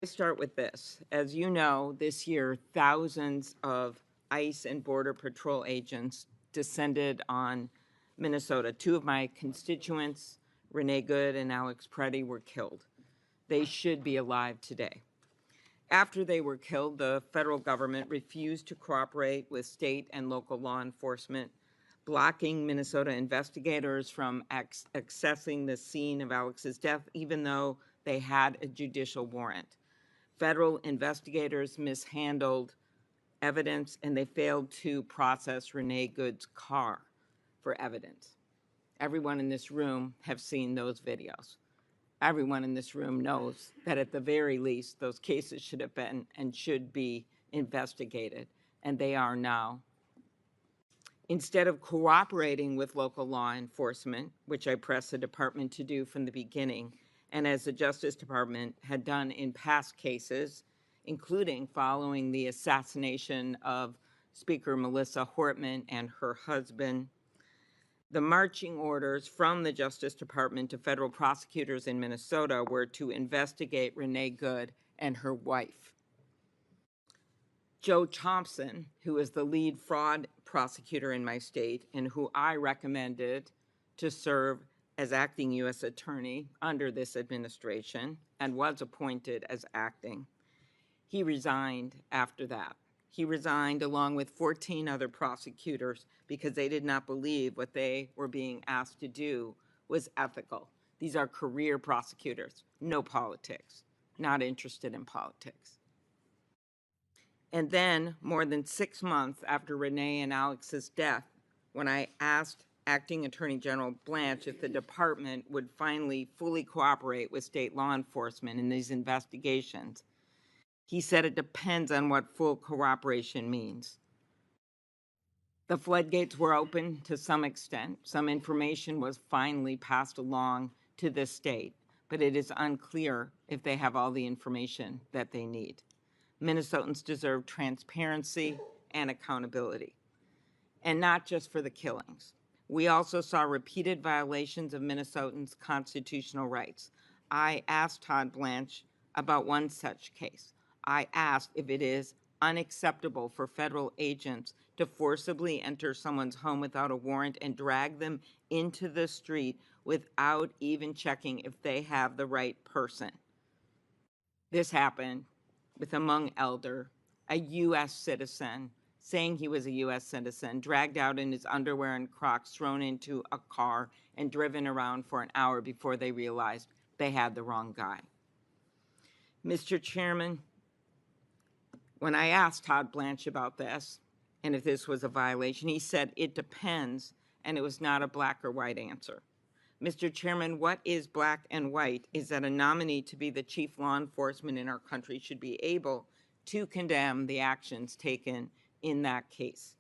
I start with this. As you know, this year, thousands of ICE and Border Patrol agents descended on Minnesota. Two of my constituents, Renee Good and Alex Preddy, were killed. They should be alive today. After they were killed, the federal government refused to cooperate with state and local law enforcement, blocking Minnesota investigators from accessing the scene of Alex's death, even though they had a judicial warrant. Federal investigators mishandled evidence and they failed to process Renee Good's car for evidence. Everyone in this room have seen those videos. Everyone in this room knows that at the very least, those cases should have been and should be investigated, and they are now. Instead of cooperating with local law enforcement, which I pressed the department to do from the beginning, and as the Justice Department had done in past cases, including following the assassination of Speaker Melissa Hortman and her husband, the marching orders from the Justice Department to federal prosecutors in Minnesota were to investigate Renee Good and her wife. Joe Thompson, who is the lead fraud prosecutor in my state and who I recommended to serve as acting U.S. attorney under this administration and was appointed as acting, he resigned after that. He resigned along with 14 other prosecutors because they did not believe what they were being asked to do was ethical. These are career prosecutors, no politics, not interested in politics. And then, more than 6 months after Renee and Alex's death, when I asked Acting Attorney General Blanche if the department would finally fully cooperate with state law enforcement in these investigations, he said it depends on what full cooperation means. The floodgates were open to some extent. Some information was finally passed along to the state, but it is unclear if they have all the information that they need. Minnesotans deserve transparency and accountability, and not just for the killings. We also saw repeated violations of Minnesotans' constitutional rights. I asked Todd Blanche about one such case. I asked if it is unacceptable for federal agents to forcibly enter someone's home without a warrant and drag them into the street without even checking if they have the right person. This happened with a Hmong elder, a U.S. citizen, saying he was a U.S. citizen, dragged out in his underwear and Crocs, thrown into a car, and driven around for an hour before they realized they had the wrong guy. Mr. Chairman, when I asked Todd Blanche about this, and if this was a violation, he said it depends, and it was not a black or white answer. Mr. Chairman, what is black and white is that a nominee to be the chief law enforcement in our country should be able to condemn the actions taken in that case.